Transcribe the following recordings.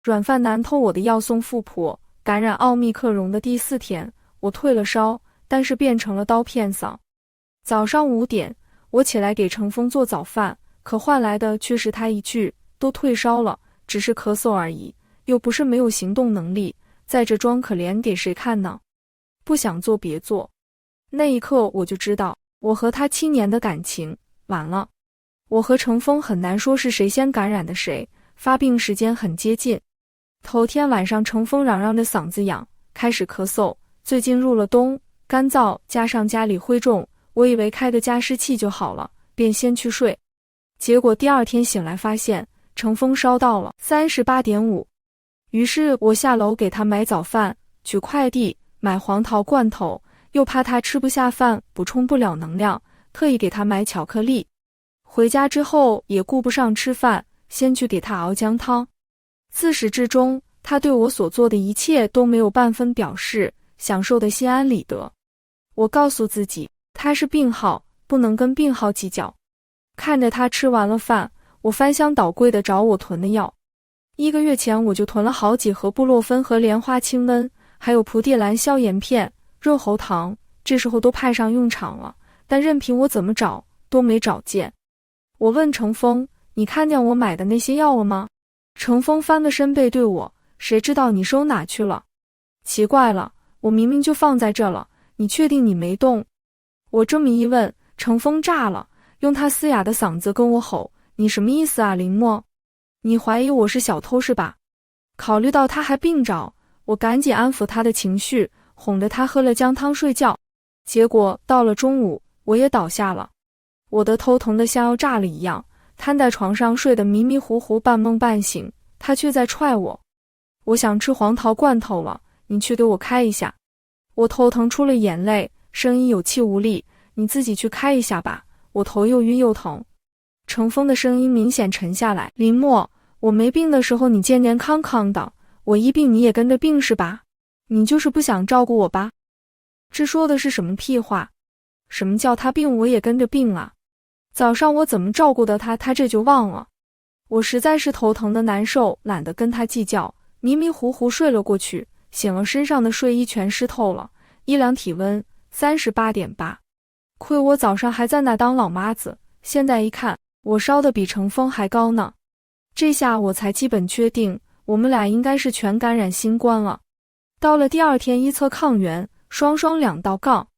软饭男偷我的药送富婆，感染奥密克戎的第4天，我退了烧，但是变成了刀片嗓。早上5点，我起来给程峰做早饭，可换来的却是他一句都退烧了，只是咳嗽而已，又不是没有行动能力，在这装可怜给谁看呢？不想做别做。那一刻我就知道，我和他7年的感情完了。我和程峰很难说是谁先感染的谁，发病时间很接近。头天晚上程峰嚷嚷着嗓子痒，开始咳嗽，最近入了冬，干燥加上家里灰重，我以为开个加湿器就好了，便先去睡。结果第2天醒来发现程峰烧到了 38.5， 于是我下楼给他买早饭，取快递，买黄桃罐头，又怕他吃不下饭补充不了能量，特意给他买巧克力。回家之后也顾不上吃饭，先去给他熬姜汤。自始至终，他对我所做的一切都没有半分表示，享受得心安理得。我告诉自己，他是病号，不能跟病号计较。看着他吃完了饭，我翻箱倒柜地找我囤的药。1个月前我就囤了好几盒布洛芬和莲花清瘟，还有蒲地蓝消炎片、润喉糖，这时候都派上用场了，但任凭我怎么找都没找见。我问程峰，你看见我买的那些药了吗？程峰翻个身背对我，谁知道你收哪去了？奇怪了，我明明就放在这了，你确定你没动？我这么一问，程峰炸了，用他嘶哑的嗓子跟我吼，你什么意思啊，林默？你怀疑我是小偷是吧？考虑到他还病着，我赶紧安抚他的情绪，哄着他喝了姜汤睡觉。结果到了中午，我也倒下了，我的头疼得像要炸了一样，瘫在床上睡得迷迷糊糊半梦半醒，他却在踹我。我想吃黄桃罐头了，你去给我开一下。我头疼出了眼泪，声音有气无力，你自己去开一下吧，我头又晕又疼。程峰的声音明显沉下来，林默，我没病的时候你健健康康的，我一病你也跟着病是吧？你就是不想照顾我吧？这说的是什么屁话？什么叫他病我也跟着病啊？早上我怎么照顾的他，他这就忘了。我实在是头疼的难受，懒得跟他计较，迷迷糊糊睡了过去，醒了身上的睡衣全湿透了，一量体温 38.8， 亏我早上还在那当老妈子，现在一看，我烧得比程峰还高呢。这下我才基本确定，我们俩应该是全感染新冠了。到了第2天一测抗原，双2道杠。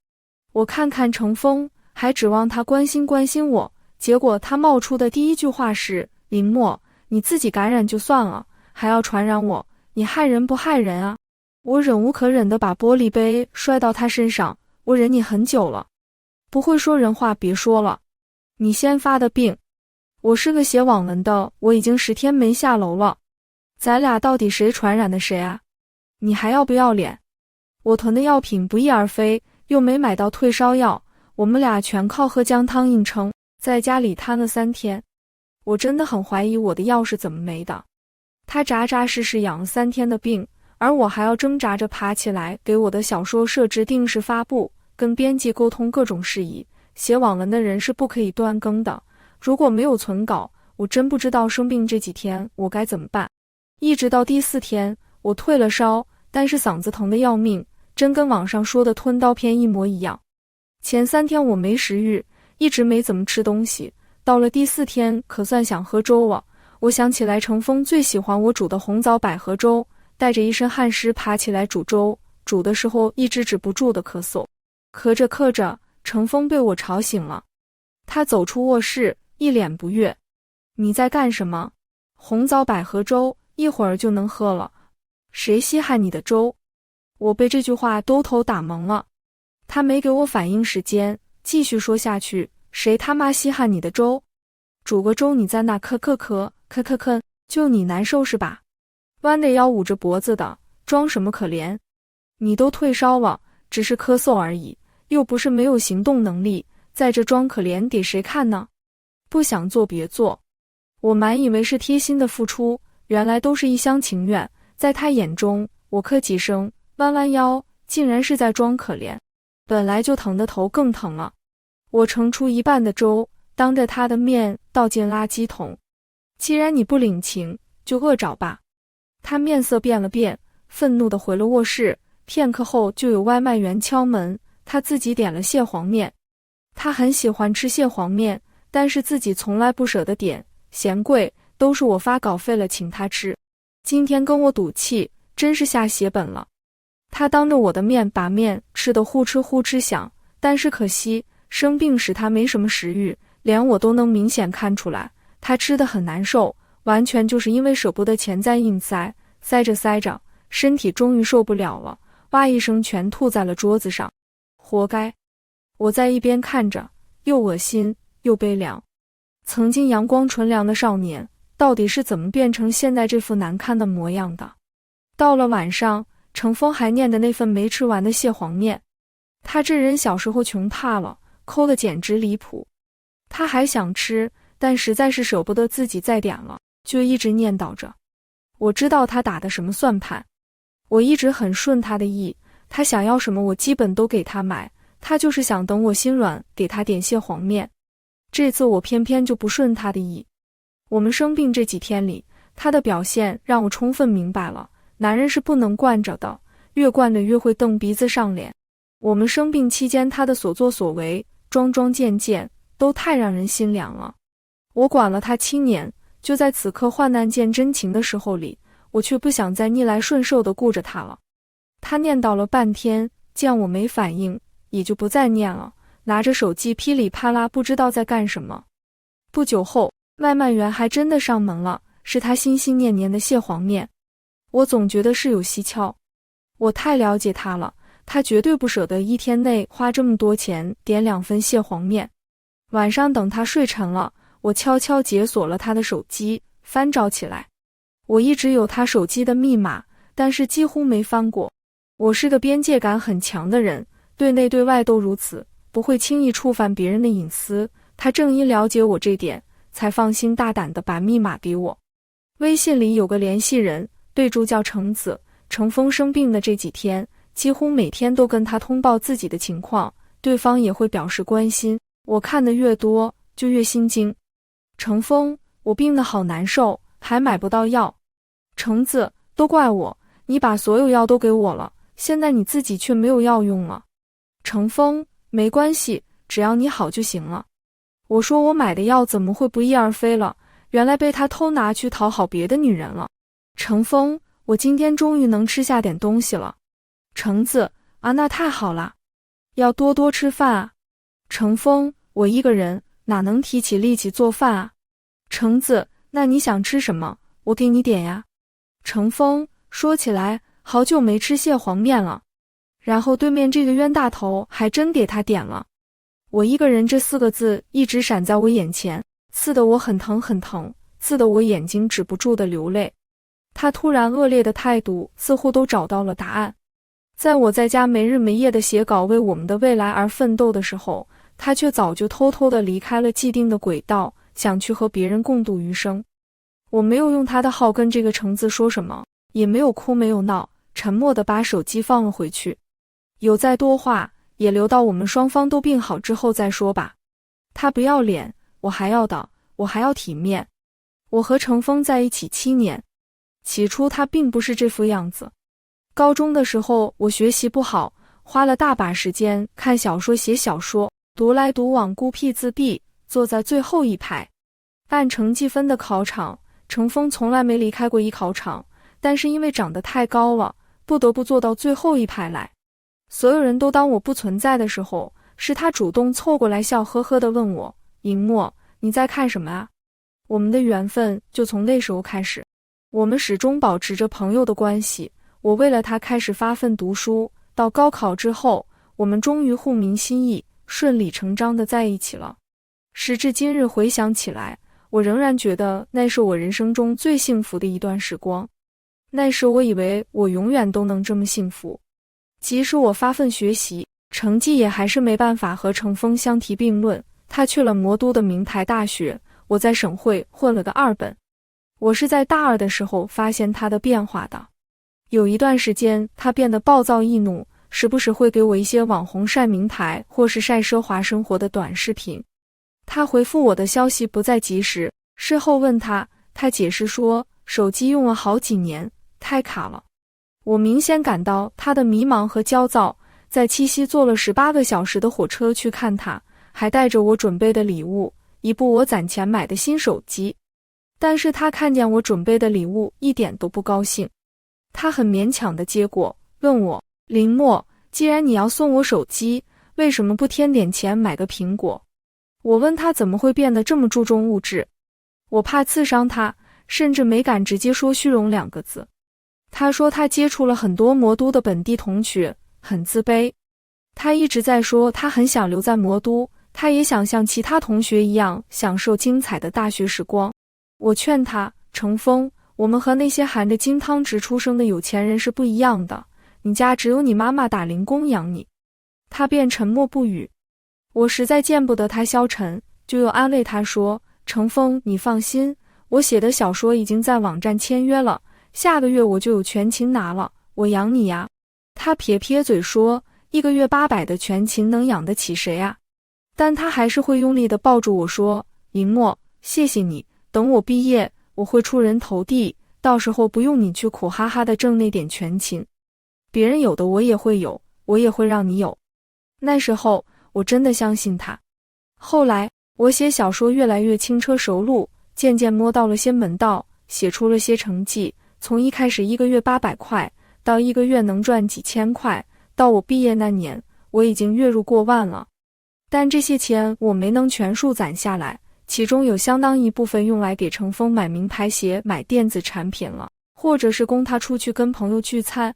我看看程峰，还指望他关心关心我，结果他冒出的第一句话是，林默，你自己感染就算了，还要传染我，你害人不害人啊？我忍无可忍地把玻璃杯摔到他身上，我忍你很久了，不会说人话别说了，你先发的病。我是个写网文的，我已经10天没下楼了，咱俩到底谁传染的谁啊？你还要不要脸？我囤的药品不翼而飞，又没买到退烧药，我们俩全靠喝姜汤硬撑，在家里瘫了3天。我真的很怀疑我的药是怎么没的。他扎扎实实养了3天的病，而我还要挣扎着爬起来给我的小说设置定时发布，跟编辑沟通各种事宜。写网文的人是不可以断更的，如果没有存稿，我真不知道生病这几天我该怎么办。一直到第4天，我退了烧，但是嗓子疼得要命，真跟网上说的吞刀片一模一样。前3天我没食欲，一直没怎么吃东西，到了第4天可算想喝粥了。我想起来程峰最喜欢我煮的红枣百合粥，带着一身汗湿爬起来煮粥，煮的时候一直止不住的咳嗽，咳着咳着，程峰被我吵醒了。他走出卧室，一脸不悦，你在干什么？红枣百合粥一会儿就能喝了，谁稀罕你的粥？我被这句话兜头打懵了。他没给我反应时间，继续说下去，谁他妈稀罕你的粥？煮个粥你在那咳咳咳咳咳咳，就你难受是吧？弯着腰捂着脖子的，装什么可怜？你都退烧了，只是咳嗽而已，又不是没有行动能力，在这装可怜给谁看呢？不想做别做。我满以为是贴心的付出，原来都是一厢情愿。在他眼中，我咳几声，弯弯腰，竟然是在装可怜。本来就疼的头更疼了。我盛出一半的粥，当着他的面倒进垃圾桶。既然你不领情，就饿着吧。他面色变了变，愤怒地回了卧室。片刻后就有外卖员敲门，他自己点了蟹黄面。他很喜欢吃蟹黄面，但是自己从来不舍得点，嫌贵，都是我发稿费了请他吃。今天跟我赌气，真是下血本了。他当着我的面把面吃得呼哧呼哧响，但是可惜生病时他没什么食欲，连我都能明显看出来，他吃得很难受，完全就是因为舍不得钱在硬塞，塞着塞着，身体终于受不了了，哇一声全吐在了桌子上。活该！我在一边看着，又恶心又悲凉。曾经阳光纯良的少年，到底是怎么变成现在这副难看的模样的？到了晚上，程峰还念着那份没吃完的蟹黄面。他这人小时候穷怕了，抠得简直离谱。他还想吃，但实在是舍不得自己再点了，就一直念叨着。我知道他打的什么算盘，我一直很顺他的意，他想要什么我基本都给他买，他就是想等我心软给他点蟹黄面。这次我偏偏就不顺他的意。我们生病这几天里，他的表现让我充分明白了，男人是不能惯着的，越惯着越会蹬鼻子上脸。我们生病期间他的所作所为，桩桩件件都太让人心凉了。我管了他7年，就在此刻患难见真情的时候里，我却不想再逆来顺受地顾着他了。他念叨了半天，见我没反应，也就不再念了，拿着手机噼里啪啦不知道在干什么。不久后，外卖员还真的上门了，是他心心念念的蟹黄面。我总觉得是有蹊跷，我太了解他了，他绝对不舍得一天内花这么多钱点2份蟹黄面。晚上等他睡沉了，我悄悄解锁了他的手机，翻找起来。我一直有他手机的密码，但是几乎没翻过。我是个边界感很强的人，对内对外都如此，不会轻易触犯别人的隐私。他正因了解我这点，才放心大胆地把密码给我。微信里有个联系人，备注叫程子。程峰生病的这几天，几乎每天都跟他通报自己的情况，对方也会表示关心。我看得越多，就越心惊。程峰，我病得好难受，还买不到药。程子，都怪我，你把所有药都给我了，现在你自己却没有药用了。程峰，没关系，只要你好就行了。我说我买的药怎么会不翼而飞了？原来被他偷拿去讨好别的女人了。程峰，我今天终于能吃下点东西了。程子，啊，那太好了，要多多吃饭啊。程峰，我一个人哪能提起力气做饭啊？程子，那你想吃什么？我给你点呀。程峰，说起来好久没吃蟹黄面了。然后对面这个冤大头还真给他点了。我一个人这4个字一直闪在我眼前，刺得我很疼很疼，刺得我眼睛止不住的流泪。他突然恶劣的态度似乎都找到了答案。在我在家没日没夜的写稿为我们的未来而奋斗的时候，他却早就偷偷地离开了既定的轨道，想去和别人共度余生。我没有用他的号跟这个程子说什么，也没有哭没有闹，沉默地把手机放了回去。有再多话也留到我们双方都病好之后再说吧。他不要脸，我还要的，我还要体面。我和程峰在一起7年，起初他并不是这副样子。高中的时候我学习不好，花了大把时间看小说写小说，独来独往孤僻自闭，坐在最后一排。按成绩分的考场，程峰从来没离开过一考场，但是因为长得太高了，不得不坐到最后一排来。所有人都当我不存在的时候，是他主动凑过来笑呵呵地问我，尹墨，你在看什么啊？我们的缘分就从那时候开始，我们始终保持着朋友的关系。我为了他开始发奋读书，到高考之后，我们终于互明心意，顺理成章地在一起了。时至今日回想起来，我仍然觉得那是我人生中最幸福的一段时光。那时我以为我永远都能这么幸福，即使我发奋学习，成绩也还是没办法和程峰相提并论。他去了魔都的名牌大学，我在省会混了个2本。我是在大2的时候发现他的变化的。有一段时间他变得暴躁易怒，时不时会给我一些网红晒名牌或是晒奢华生活的短视频。他回复我的消息不再及时，事后问他，他解释说手机用了好几年，太卡了。我明显感到他的迷茫和焦躁，在七夕坐了18个小时的火车去看他，还带着我准备的礼物，一部我攒钱买的新手机。但是他看见我准备的礼物一点都不高兴，他很勉强地接过，问我，林默，既然你要送我手机，为什么不添点钱买个苹果？我问他怎么会变得这么注重物质，我怕刺伤他，甚至没敢直接说虚荣2个字。他说他接触了很多魔都的本地同学，很自卑。他一直在说他很想留在魔都，他也想像其他同学一样享受精彩的大学时光。我劝他，程峰，我们和那些含着金汤匙出生的有钱人是不一样的，你家只有你妈妈打零工养你。他便沉默不语。我实在见不得他消沉，就又安慰他说，程峰，你放心，我写的小说已经在网站签约了，下个月我就有全勤拿了，我养你呀。他撇撇嘴说，1个月800的全勤能养得起谁啊？但他还是会用力地抱住我说，林默，谢谢你，等我毕业，我会出人头地，到时候不用你去苦哈哈地挣那点全勤，别人有的我也会有，我也会让你有。那时候我真的相信他。后来我写小说越来越轻车熟路，渐渐摸到了些门道，写出了些成绩，从一开始1个月800块，到1个月能赚几千块，到我毕业那年，我已经月入过万了。但这些钱我没能全数攒下来，其中有相当一部分用来给程峰买名牌鞋、买电子产品了，或者是供他出去跟朋友聚餐。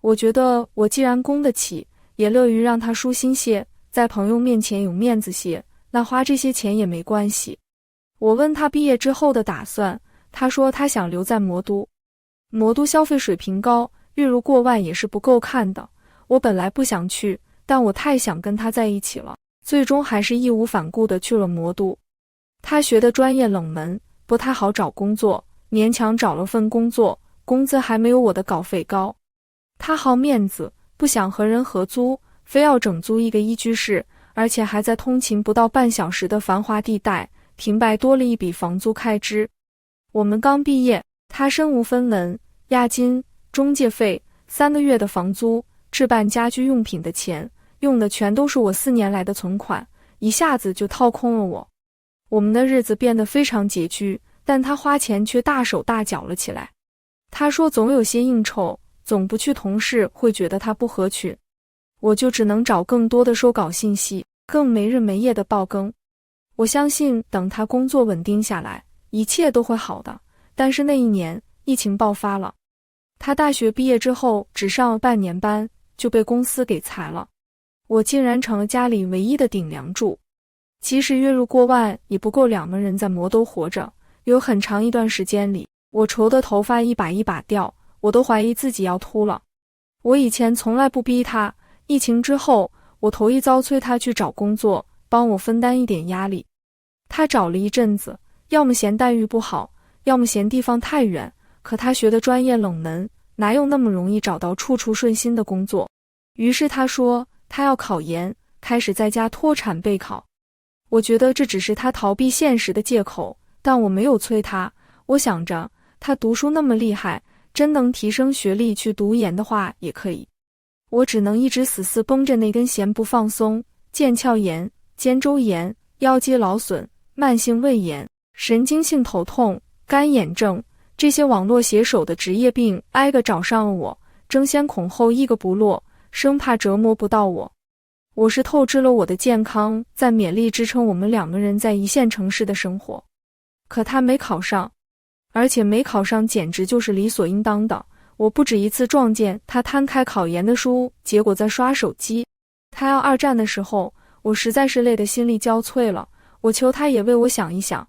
我觉得我既然供得起，也乐于让他舒心些，在朋友面前有面子些，那花这些钱也没关系。我问他毕业之后的打算，他说他想留在魔都。魔都消费水平高，月入过万也是不够看的。我本来不想去，但我太想跟他在一起了，最终还是义无反顾地去了魔都。他学的专业冷门，不太好找工作，勉强找了份工作，工资还没有我的稿费高。他好面子，不想和人合租，非要整租一个1居室，而且还在通勤不到半小时的繁华地带，平白多了一笔房租开支。我们刚毕业，他身无分文，押金、中介费、3个月的房租、置办家居用品的钱，用的全都是我4年来的存款，一下子就掏空了我。我们的日子变得非常拮据，但他花钱却大手大脚了起来。他说总有些应酬，总不去同事会觉得他不合群。我就只能找更多的收稿信息，更没日没夜的爆更。我相信等他工作稳定下来，一切都会好的。但是那一年疫情爆发了，他大学毕业之后只上了半年班，就被公司给裁了。我竟然成了家里唯一的顶梁柱。即使月入过万，也不够2个人在魔都活着。有很长一段时间里，我愁的头发一把一把掉，我都怀疑自己要秃了。我以前从来不逼他，疫情之后，我头一遭催他去找工作，帮我分担一点压力。他找了一阵子，要么嫌待遇不好，要么嫌地方太远，可他学的专业冷门，哪有那么容易找到处处顺心的工作？于是他说他要考研，开始在家脱产备考。我觉得这只是他逃避现实的借口，但我没有催他。我想着他读书那么厉害，真能提升学历去读研的话也可以。我只能一直死死绷着那根弦不放松。腱鞘炎、肩周炎、腰肌劳损、慢性胃炎、神经性头痛、干眼症，这些网络写手的职业病挨个找上了我，争先恐后一个不落，生怕折磨不到我。我是透支了我的健康，在勉力支撑我们2个人在一线城市的生活。可他没考上，而且没考上简直就是理所应当的。我不止一次撞见他摊开考研的书，结果在刷手机。他要2战的时候，我实在是累得心力交瘁了。我求他也为我想一想。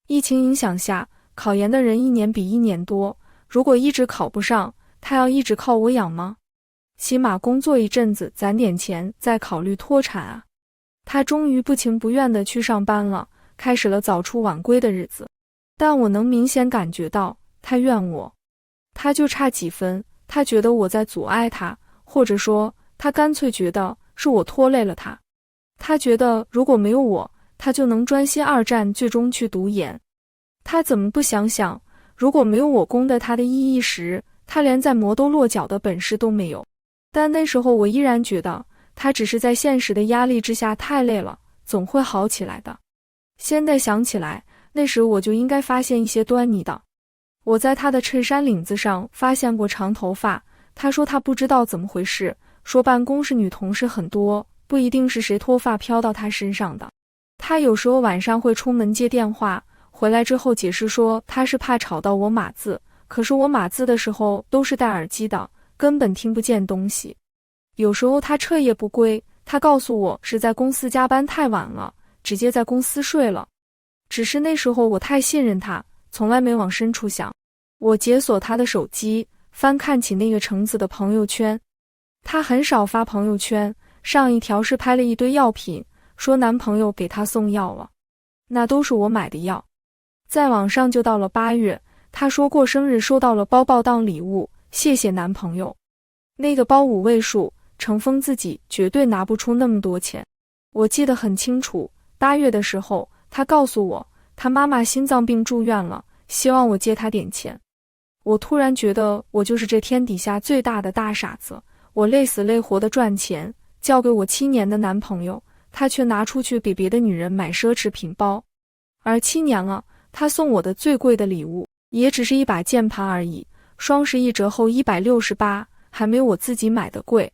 疫情影响下，考研的人1年比1年多，如果一直考不上，他要一直靠我养吗？起码工作一阵子，攒点钱，再考虑脱产啊。他终于不情不愿地去上班了，开始了早出晚归的日子。但我能明显感觉到，他怨我。他就差几分，他觉得我在阻碍他，或者说，他干脆觉得是我拖累了他。他觉得如果没有我，他就能专心2战，最终去读研。他怎么不想想，如果没有我供的他的衣食，他连在磨都落脚的本事都没有。但那时候我依然觉得他只是在现实的压力之下太累了，总会好起来的。现在想起来，那时我就应该发现一些端倪的。我在他的衬衫领子上发现过长头发，他说他不知道怎么回事，说办公室女同事很多，不一定是谁脱发飘到他身上的。他有时候晚上会出门接电话，回来之后解释说他是怕吵到我码字，可是我码字的时候都是戴耳机的，根本听不见东西。有时候他彻夜不归，他告诉我是在公司加班太晚了，直接在公司睡了。只是那时候我太信任他，从来没往深处想。我解锁他的手机，翻看起那个橙子的朋友圈。他很少发朋友圈，上一条是拍了一堆药品，说男朋友给他送药了，那都是我买的药。再往上就到了8月，他说过生日收到了包当礼物，谢谢男朋友。那个包5位数，程峰自己绝对拿不出那么多钱。我记得很清楚，8月的时候，他告诉我他妈妈心脏病住院了，希望我借他点钱。我突然觉得我就是这天底下最大的大傻子，我累死累活的赚钱，交给我7年的男朋友，他却拿出去给别的女人买奢侈品包。而7年了，他送我的最贵的礼物也只是一把键盘而已，双11折后168，还没我自己买的贵。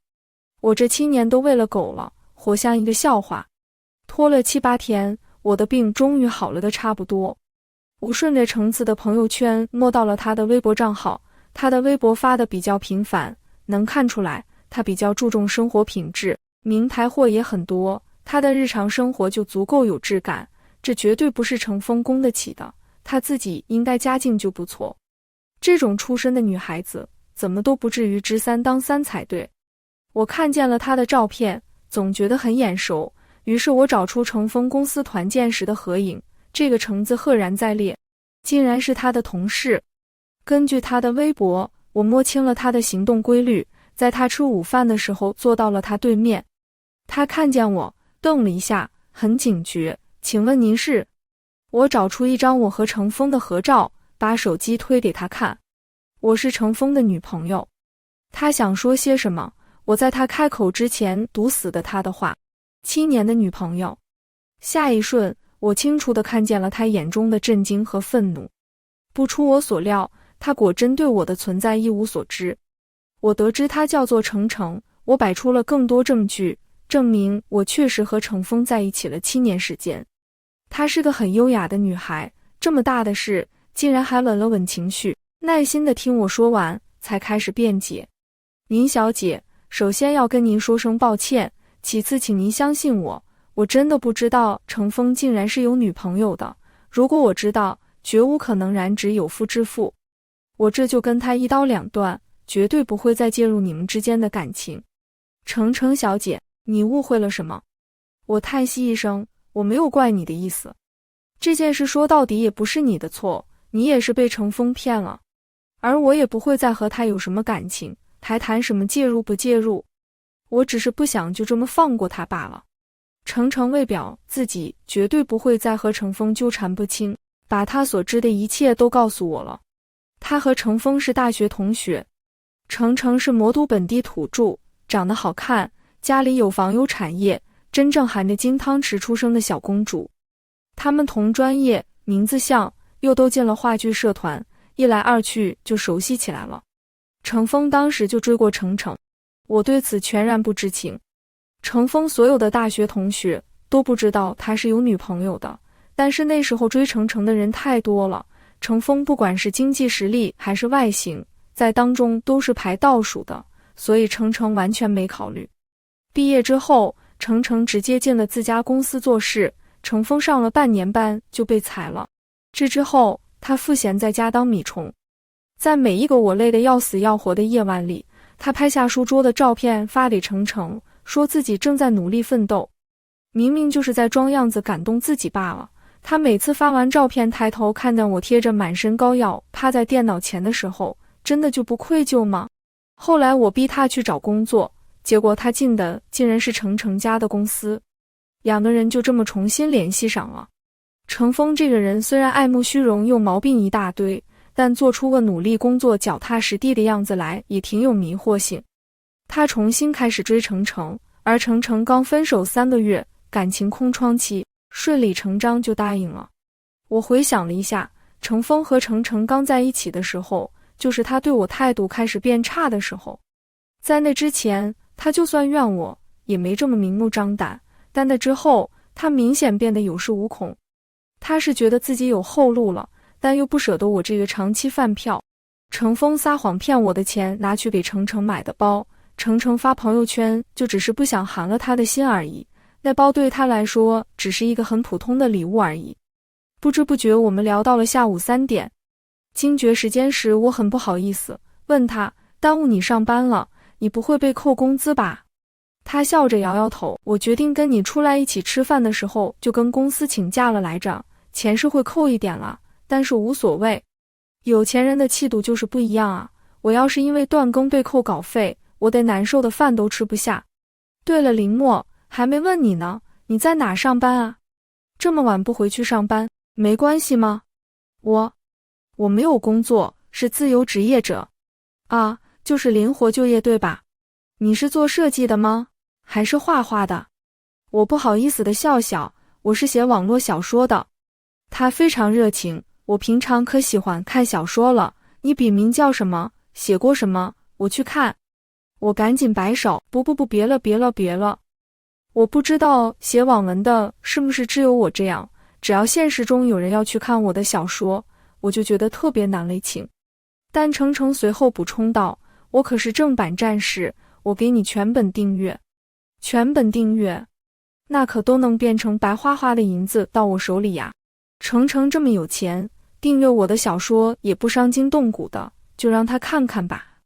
我这7年都喂了狗了，活像一个笑话。拖了7、8天，我的病终于好了的差不多。我顺着橙子的朋友圈摸到了他的微博账号，他的微博发的比较频繁，能看出来他比较注重生活品质，名牌货也很多，他的日常生活就足够有质感，这绝对不是程峰供得起的，他自己应该家境就不错。这种出身的女孩子怎么都不至于知3当3才对。我看见了他的照片，总觉得很眼熟，于是我找出程峰公司团建时的合影，这个橙子赫然在列，竟然是他的同事。根据他的微博，我摸清了他的行动规律，在他吃午饭的时候坐到了他对面。他看见我，瞪了一下，很警觉，请问您是？我找出一张我和程峰的合照，把手机推给他看。我是程峰的女朋友。他想说些什么，我在他开口之前堵死的他的话。7年的女朋友。下一瞬，我清楚地看见了他眼中的震惊和愤怒。不出我所料，他果真对我的存在一无所知。我得知他叫做程程，我摆出了更多证据，证明我确实和程峰在一起了7年时间。她是个很优雅的女孩，这么大的事，竟然还稳了稳情绪，耐心地听我说完，才开始辩解。林小姐，首先要跟您说声抱歉，其次请您相信我，我真的不知道程峰竟然是有女朋友的，如果我知道，绝无可能染指有妇之夫。我这就跟他一刀两断，绝对不会再介入你们之间的感情。程程小姐，你误会了什么？我叹息一声，我没有怪你的意思。这件事说到底也不是你的错，你也是被程峰骗了，而我也不会再和他有什么感情，还谈什么介入不介入？我只是不想就这么放过他罢了。程程为表自己绝对不会再和程峰纠缠不清，把他所知的一切都告诉我了。他和程峰是大学同学，程程是魔都本地土著，长得好看，家里有房有产业，真正含着金汤匙出生的小公主。他们同专业，名字像，又都进了话剧社团，一来二去就熟悉起来了。程峰当时就追过程程，我对此全然不知情。程峰所有的大学同学都不知道他是有女朋友的，但是那时候追程程的人太多了，程峰不管是经济实力还是外形，在当中都是排倒数的，所以程程完全没考虑。毕业之后，程程直接进了自家公司做事，程峰上了半年班就被裁了。这之后，他赋闲在家当米虫。在每一个我累得要死要活的夜晚里，他拍下书桌的照片发给程程，说自己正在努力奋斗。明明就是在装样子感动自己罢了。他每次发完照片抬头看见我贴着满身膏药趴在电脑前的时候，真的就不愧疚吗？后来我逼他去找工作，结果他进的竟然是程程家的公司，两个人就这么重新联系上了。程峰这个人虽然爱慕虚荣又毛病一大堆，但做出个努力工作、脚踏实地的样子来也挺有迷惑性。他重新开始追程程，而程程刚分手3个月，感情空窗期，顺理成章就答应了。我回想了一下，程峰和程程刚在一起的时候，就是他对我态度开始变差的时候。在那之前，他就算怨我，也没这么明目张胆，但那之后，他明显变得有恃无恐。他是觉得自己有后路了，但又不舍得我这个长期饭票。程峰撒谎骗我的钱拿去给程程买的包，程程发朋友圈就只是不想寒了他的心而已，那包对他来说只是一个很普通的礼物而已。不知不觉我们聊到了下午3点，惊觉时间时我很不好意思，问他，耽误你上班了，你不会被扣工资吧？他笑着摇摇头，我决定跟你出来一起吃饭的时候就跟公司请假了来着，钱是会扣一点了，但是无所谓。有钱人的气度就是不一样啊，我要是因为断更被扣稿费，我得难受的饭都吃不下。对了，林默，还没问你呢，你在哪上班啊？这么晚不回去上班，没关系吗？我没有工作，是自由职业者。啊，就是灵活就业对吧？你是做设计的吗？还是画画的？我不好意思的笑笑，我是写网络小说的。他非常热情，我平常可喜欢看小说了，你笔名叫什么？写过什么？我去看。我赶紧摆手，不，别了。我不知道写网文的是不是只有我这样，只要现实中有人要去看我的小说，我就觉得特别难为情。但程程随后补充道，我可是正版战士，我给你全本订阅。全本订阅？那可都能变成白花花的银子到我手里呀。程程这么有钱，订阅我的小说也不伤筋动骨的，就让他看看吧。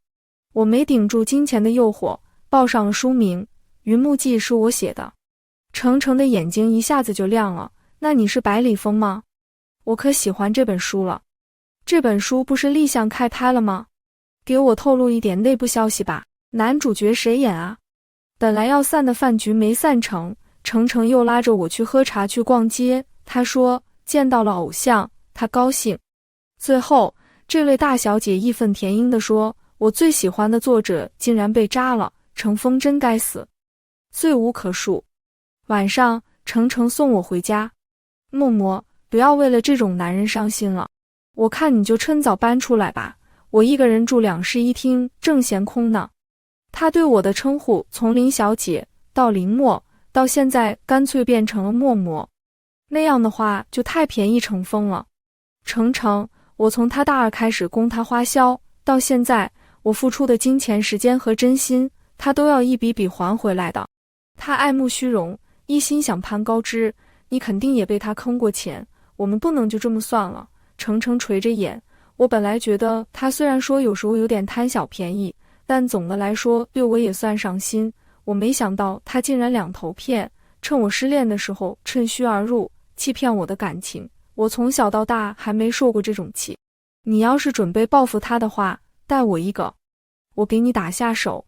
我没顶住金钱的诱惑，报上了书名，《云木记》是我写的。程程的眼睛一下子就亮了，那你是百里风吗？我可喜欢这本书了。这本书不是立项开拍了吗？给我透露一点内部消息吧，男主角谁演啊？本来要散的饭局没散成，程程又拉着我去喝茶去逛街，他说见到了偶像，他高兴。最后这位大小姐义愤填膺地说，我最喜欢的作者竟然被扎了，程峰真该死，罪无可恕。晚上程程送我回家，默默，不要为了这种男人伤心了，我看你就趁早搬出来吧，我一个人住2室1厅正嫌空呢。他对我的称呼从林小姐到林默，到现在干脆变成了默默，那样的话就太便宜程峰了。程程，我从他大2开始供他花销，到现在我付出的金钱、时间和真心，他都要一笔笔还回来的。他爱慕虚荣，一心想攀高枝，你肯定也被他坑过钱，我们不能就这么算了。程程垂着眼，我本来觉得他虽然说有时候有点贪小便宜，但总的来说对我也算上心，我没想到他竟然两头骗，趁我失恋的时候趁虚而入，欺骗我的感情。我从小到大还没受过这种气。你要是准备报复他的话，带我一个，我给你打下手。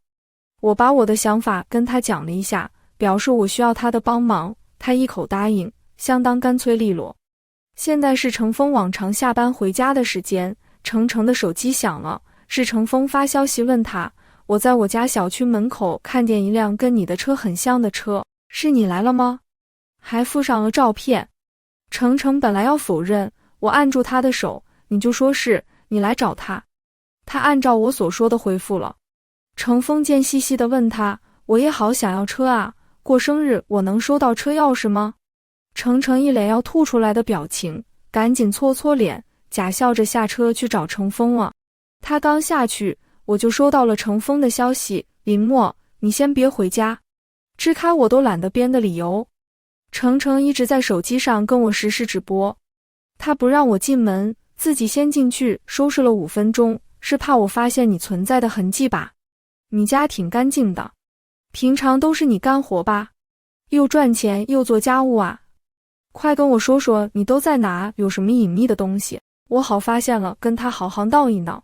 我把我的想法跟他讲了一下，表示我需要他的帮忙，他一口答应，相当干脆利落。现在是程峰往常下班回家的时间，程程的手机响了，是程峰发消息问他，我在我家小区门口看见一辆跟你的车很像的车，是你来了吗？还附上了照片。程程本来要否认，我按住他的手，你就说是你来找他。他按照我所说的回复了。程峰贱兮兮地问他，我也好想要车啊，过生日我能收到车钥匙吗？程程一脸要吐出来的表情，赶紧搓搓脸，假笑着下车去找程峰了。他刚下去，我就收到了程峰的消息，林默，你先别回家，支开我都懒得编的理由。程程一直在手机上跟我实时直播，他不让我进门，自己先进去收拾了5分钟，是怕我发现你存在的痕迹吧？你家挺干净的，平常都是你干活吧？又赚钱又做家务啊？快跟我说说你都在哪，有什么隐秘的东西，我好发现了跟他好好闹一闹。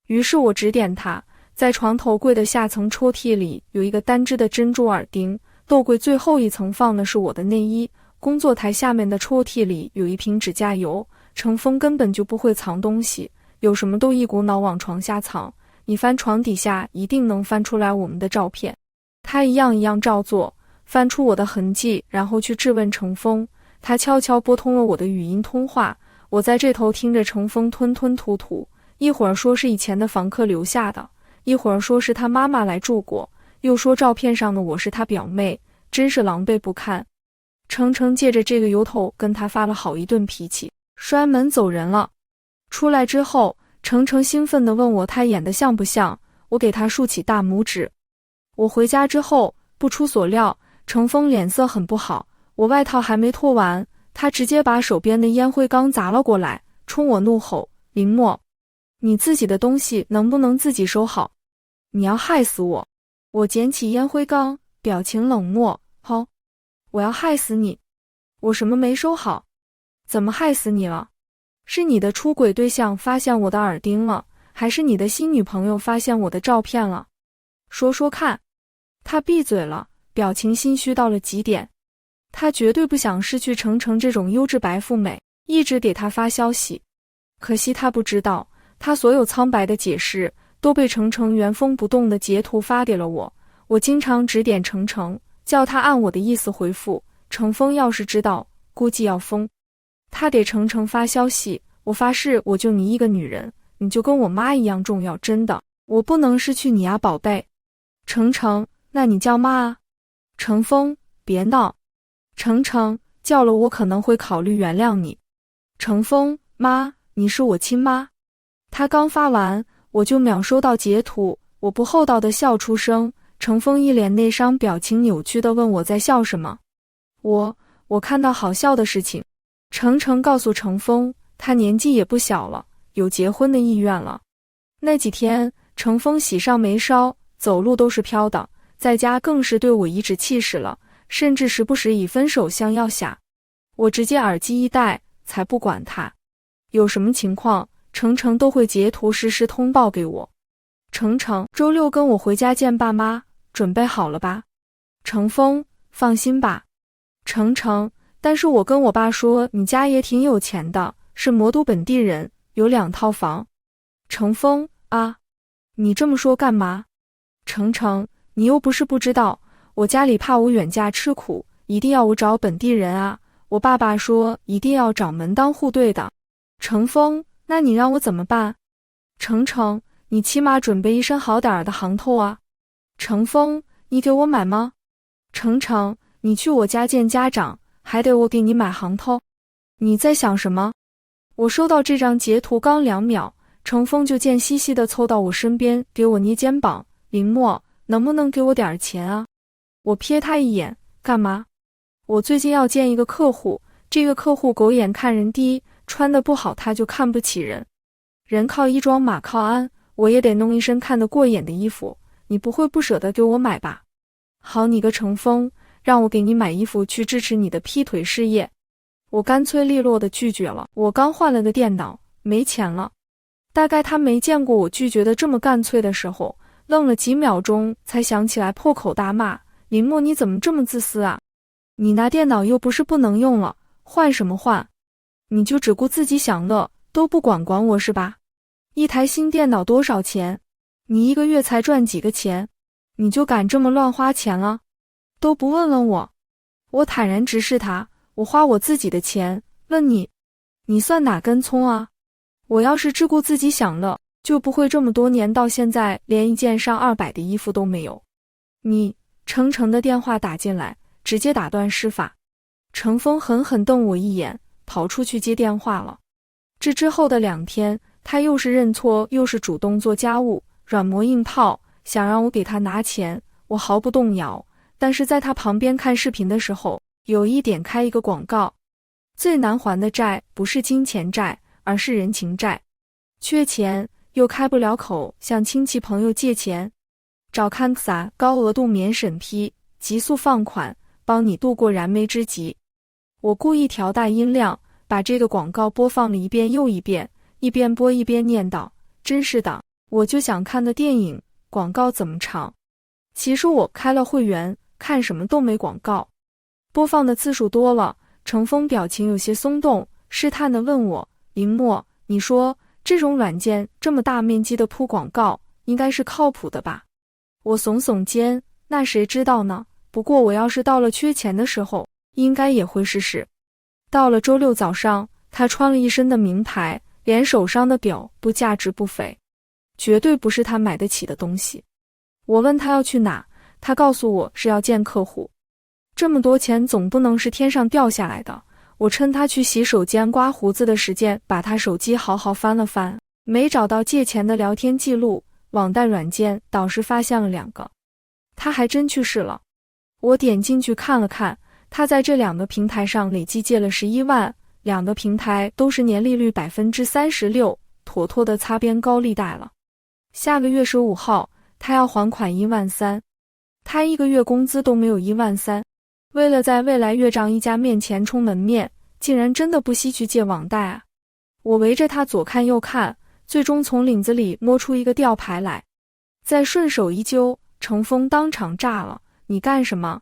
于是我指点他，在床头柜的下层抽屉里有一个单只的珍珠耳钉，斗柜最后一层放的是我的内衣，工作台下面的抽屉里有一瓶指甲油，程峰根本就不会藏东西，有什么都一股脑往床下藏，你翻床底下一定能翻出来我们的照片。他一样一样照做，翻出我的痕迹，然后去质问程峰。他悄悄拨通了我的语音通话，我在这头听着程峰吞吞吐吐，一会儿说是以前的房客留下的，一会儿说是他妈妈来住过，又说照片上的我是他表妹，真是狼狈不堪。程程借着这个由头跟他发了好一顿脾气，摔门走人了。出来之后，程程兴奋地问我他演得像不像，我给他竖起大拇指。我回家之后，不出所料，程峰脸色很不好，我外套还没脱完，他直接把手边的烟灰缸砸了过来，冲我怒吼：林默，你自己的东西能不能自己收好？你要害死我！我捡起烟灰缸，表情冷漠：吼，我要害死你！我什么没收好？怎么害死你了？是你的出轨对象发现我的耳钉了，还是你的新女朋友发现我的照片了？说说看。他闭嘴了，表情心虚到了极点。他绝对不想失去程程这种优质白富美，一直给他发消息。可惜他不知道，他所有苍白的解释都被程程原封不动的截图发给了我。我经常指点程程，叫他按我的意思回复。程峰要是知道，估计要疯。他给程程发消息：我发誓，我就你一个女人，你就跟我妈一样重要，真的，我不能失去你啊，宝贝。程程，那你叫妈啊。程峰，别闹。程程，叫了我可能会考虑原谅你。程峰，妈，你是我亲妈。他刚发完，我就秒收到截图，我不厚道的笑出声。程峰一脸内伤，表情扭曲地问我在笑什么。我看到好笑的事情。程程告诉程峰，他年纪也不小了，有结婚的意愿了。那几天，程峰喜上眉梢，走路都是飘的，在家更是对我颐指气使了，甚至时不时以分手相要挟。我直接耳机一戴，才不管他。有什么情况，程程都会截图实时通报给我。程程，周六跟我回家见爸妈，准备好了吧？程峰，放心吧。程程，但是我跟我爸说你家也挺有钱的，是魔都本地人，有2套房。程峰，啊，你这么说干嘛？程程，你又不是不知道，我家里怕我远嫁吃苦，一定要我找本地人啊。我爸爸说一定要找门当户对的。程峰，那你让我怎么办？程程，你起码准备一身好点儿的行头啊。程峰，你给我买吗？程程，你去我家见家长，还得我给你买行头？你在想什么？我收到这张截图刚2秒，程峰就贱兮兮地凑到我身边，给我捏肩膀：林默，能不能给我点钱啊？我瞥他一眼，干嘛？我最近要见一个客户，这个客户狗眼看人低，穿得不好他就看不起人。人靠衣装马靠鞍，我也得弄一身看得过眼的衣服，你不会不舍得给我买吧？好你个程峰，让我给你买衣服去支持你的劈腿事业。我干脆利落地拒绝了，我刚换了个电脑，没钱了。大概他没见过我拒绝的这么干脆的时候，愣了几秒钟才想起来，破口大骂：林默，你怎么这么自私啊？你那电脑又不是不能用了，换什么换？你就只顾自己享乐，都不管我是吧？一台新电脑多少钱？你一个月才赚几个钱？你就敢这么乱花钱了？都不问问我？我坦然直视他，我花我自己的钱，问你，你算哪根葱啊？我要是只顾自己享乐，就不会这么多年到现在连一件上200的衣服都没有。你，程程的电话打进来，直接打断施法。程峰狠狠瞪我一眼，跑出去接电话了。这之后的2天，他又是认错，又是主动做家务，软磨硬泡，想让我给他拿钱，我毫不动摇。但是在他旁边看视频的时候，有意点开一个广告。最难还的债不是金钱债，而是人情债。缺钱又开不了口，向亲戚朋友借钱，找看 XA 高额度免审批，急速放款，帮你度过燃眉之急。我故意调大音量，把这个广告播放了一遍又一遍，一边播一边念叨：真是的，我就想看的电影，广告怎么长？其实我开了会员，看什么都没广告。播放的次数多了，程峰表情有些松动，试探地问我：林默，你说这种软件这么大面积的铺广告，应该是靠谱的吧？我耸耸肩，那谁知道呢？不过我要是到了缺钱的时候，应该也会试试。到了周六早上，他穿了一身的名牌，连手上的表都价值不菲，绝对不是他买得起的东西。我问他要去哪，他告诉我是要见客户。这么多钱总不能是天上掉下来的。我趁他去洗手间刮胡子的时间，把他手机好好翻了翻，没找到借钱的聊天记录，网贷软件倒是发现了2个。他还真去世了。我点进去看了看，他在这2个平台上累计借了11万，2个平台都是年利率 36%， 妥妥的擦边高利贷了。下个月15号，他要还款1万3，他1个月工资都没有1万3。为了在未来岳丈一家面前充门面，竟然真的不惜去借网贷啊！我围着他左看右看，最终从领子里摸出一个吊牌来，再顺手一揪，程峰当场炸了：“你干什么？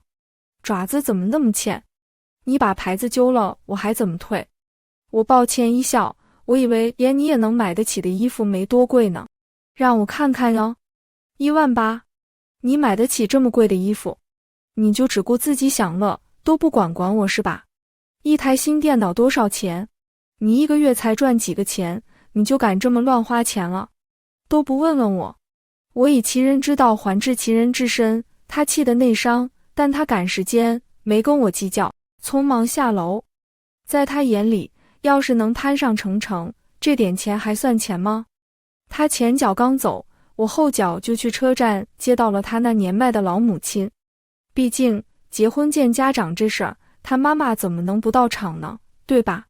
爪子怎么那么欠？你把牌子揪了，我还怎么退？”我抱歉一笑，我以为连你也能买得起的衣服没多贵呢。让我看看哟，1万8，你买得起这么贵的衣服？你就只顾自己享乐，都不管我是吧？一台新电脑多少钱？你1个月才赚几个钱，你就敢这么乱花钱了？都不问问我。我以其人之道还治其人之身，他气得内伤，但他赶时间，没跟我计较，匆忙下楼。在他眼里，要是能攀上程程，这点钱还算钱吗？他前脚刚走，我后脚就去车站接到了他那年迈的老母亲。毕竟结婚见家长这事儿，他妈妈怎么能不到场呢？对吧？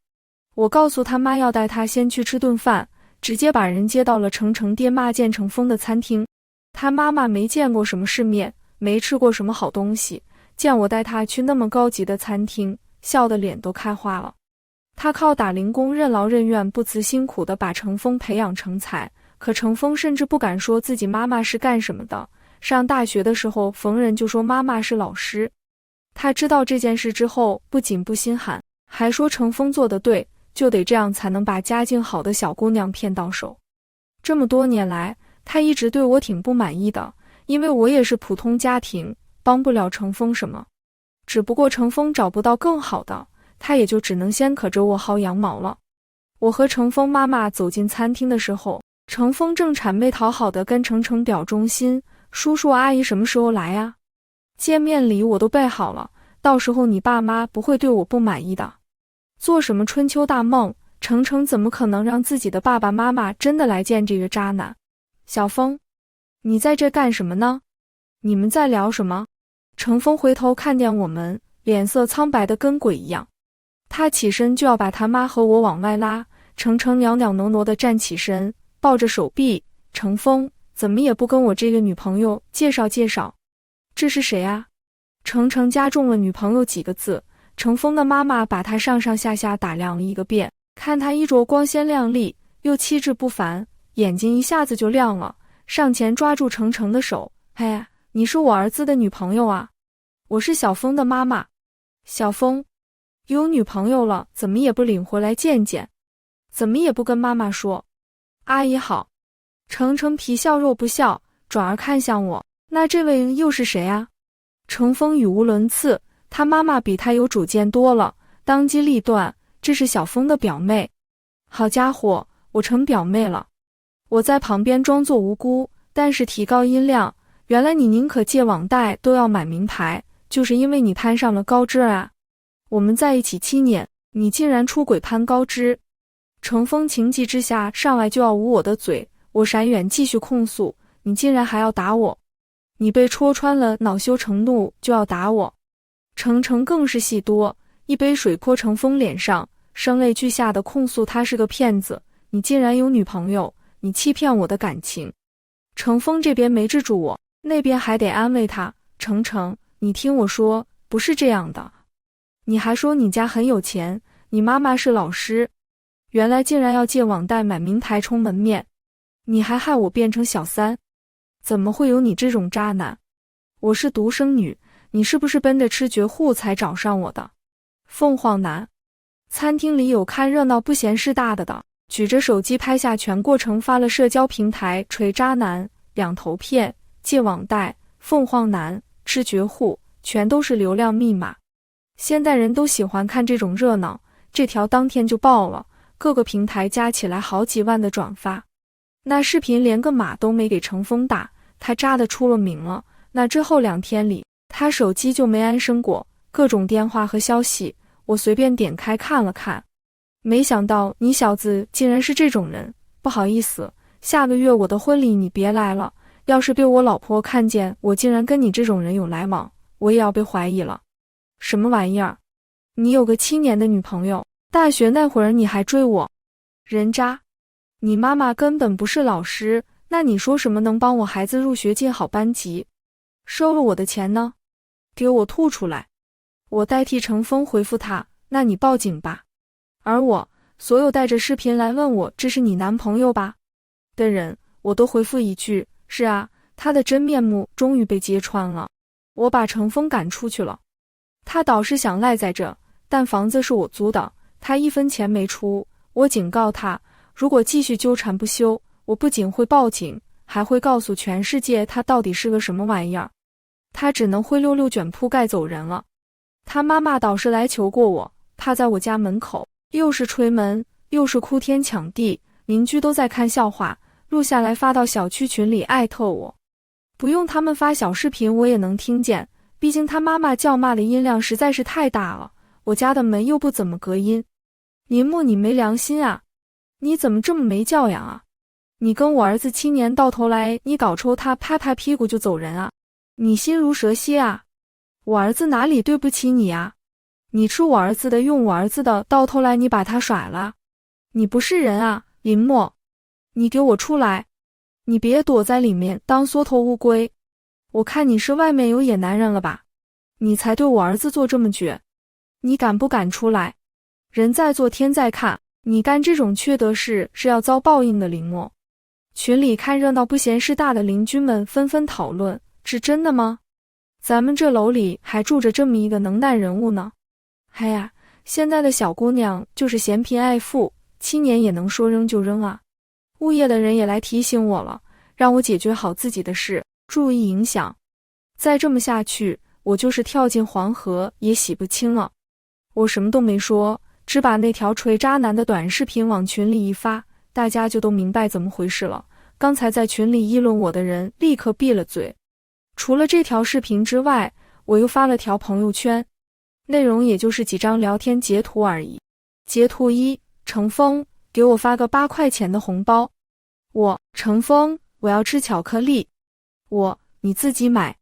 我告诉他妈要带他先去吃顿饭，直接把人接到了程程爹妈见程峰的餐厅。他妈妈没见过什么世面，没吃过什么好东西，见我带他去那么高级的餐厅，笑得脸都开花了。他靠打零工任劳任怨，不辞辛苦地把程峰培养成才，可程峰甚至不敢说自己妈妈是干什么的。上大学的时候，逢人就说妈妈是老师。他知道这件事之后，不仅不心寒，还说程峰做得对，就得这样才能把家境好的小姑娘骗到手。这么多年来，他一直对我挺不满意的，因为我也是普通家庭，帮不了程峰什么。只不过程峰找不到更好的，他也就只能先可着我薅羊毛了。我和程峰妈妈走进餐厅的时候，程峰正谄媚讨好的跟程程表忠心：“叔叔阿姨什么时候来呀？见面礼我都备好了，到时候你爸妈不会对我不满意的。”做什么春秋大梦，程程怎么可能让自己的爸爸妈妈真的来见这个渣男？小峰，你在这干什么呢？你们在聊什么？程峰回头看见我们，脸色苍白的跟鬼一样。他起身就要把他妈和我往外拉，程程袅袅挪挪地站起身，抱着手臂：“程峰，怎么也不跟我这个女朋友介绍介绍？这是谁啊？”程程加重了女朋友几个字，程峰的妈妈把他上上下下打量了一个遍，看他衣着光鲜亮丽，又气质不凡，眼睛一下子就亮了，上前抓住程程的手：“嘿，你是我儿子的女朋友啊？我是小峰的妈妈。小峰有女朋友了，怎么也不领回来见见？怎么也不跟妈妈说？阿姨好。”程程皮笑肉不笑，转而看向我：“那这位又是谁啊？”程峰语无伦次，他妈妈比他有主见多了，当机立断：“这是小峰的表妹。”好家伙，我成表妹了。我在旁边装作无辜，但是提高音量：“原来你宁可借网贷都要买名牌，就是因为你攀上了高枝啊！我们在一起7年，你竟然出轨攀高枝！”程峰情急之下上来就要捂我的嘴，我闪远继续控诉：“你竟然还要打我！你被戳穿了，恼羞成怒就要打我！”程程更是戏多，一杯水泼程峰脸上，声泪俱下的控诉他是个骗子：“你竟然有女朋友，你欺骗我的感情！”程峰这边没治住我，那边还得安慰他：“程程，你听我说，不是这样的。你还说你家很有钱，你妈妈是老师，原来竟然要借网贷买名牌充门面，你还害我变成小三，怎么会有你这种渣男？我是独生女，你是不是奔着吃绝户才找上我的？凤凰男。”餐厅里有看热闹不嫌事大的，举着手机拍下全过程发了社交平台，锤渣男、两头骗、借网贷、凤凰男、吃绝户，全都是流量密码。现代人都喜欢看这种热闹，这条当天就爆了，各个平台加起来好几万的转发。那视频连个码都没给程峰打，他渣的出了名了。那之后2天里，他手机就没安生过，各种电话和消息，我随便点开看了看。没想到你小子竟然是这种人，不好意思，下个月我的婚礼你别来了，要是被我老婆看见我竟然跟你这种人有来往，我也要被怀疑了。什么玩意儿？你有个7年的女朋友，大学那会儿你还追我，人渣！你妈妈根本不是老师，那你说什么能帮我孩子入学进好班级？收了我的钱呢？给我吐出来！我代替程峰回复他，那你报警吧。而我，所有带着视频来问我这是你男朋友吧的人，我都回复一句，是啊，他的真面目终于被揭穿了。我把程峰赶出去了。他倒是想赖在这，但房子是我租的，他1分钱没出。我警告他，如果继续纠缠不休，我不仅会报警，还会告诉全世界他到底是个什么玩意儿。他只能灰溜溜卷铺盖走人了。他妈妈倒是来求过我，他在我家门口，又是捶门，又是哭天抢地，邻居都在看笑话，录下来发到小区群里艾特我。不用他们发小视频我也能听见，毕竟他妈妈叫骂的音量实在是太大了，我家的门又不怎么隔音。林默，你没良心啊，你怎么这么没教养啊？你跟我儿子7年，到头来你搞抽他拍拍屁股就走人啊？你心如蛇蝎啊？我儿子哪里对不起你啊？你吃我儿子的，用我儿子的，到头来你把他甩了，你不是人啊，林默！你给我出来！你别躲在里面当缩头乌龟，我看你是外面有野男人了吧？你才对我儿子做这么绝，你敢不敢出来？人在做天在看，你干这种缺德事是要遭报应的，林默。群里看热闹不嫌事大的邻居们纷纷讨论，是真的吗？咱们这楼里还住着这么一个能耐人物呢。哎呀，现在的小姑娘就是嫌贫爱富，7年也能说扔就扔啊。物业的人也来提醒我了，让我解决好自己的事，注意影响。再这么下去，我就是跳进黄河也洗不清了。我什么都没说，只把那条锤渣男的短视频往群里一发，大家就都明白怎么回事了。刚才在群里议论我的人立刻闭了嘴。除了这条视频之外，我又发了条朋友圈，内容也就是几张聊天截图而已。截图1，程峰，给我发个8块钱的红包。程峰，我要吃巧克力。你自己买。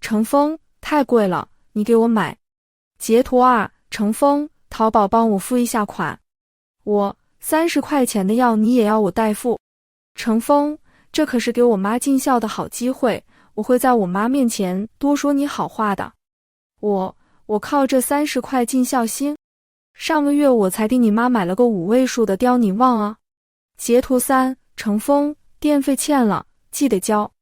程峰，太贵了，你给我买。截图2，程峰，淘宝帮我付一下款。30块钱的药你也要我代付。程峰，这可是给我妈尽孝的好机会，我会在我妈面前多说你好话的。我靠这30块尽孝心，上个月我才给你妈买了个5位数的，刁你忘啊？截图3，程峰，电费欠了，记得交。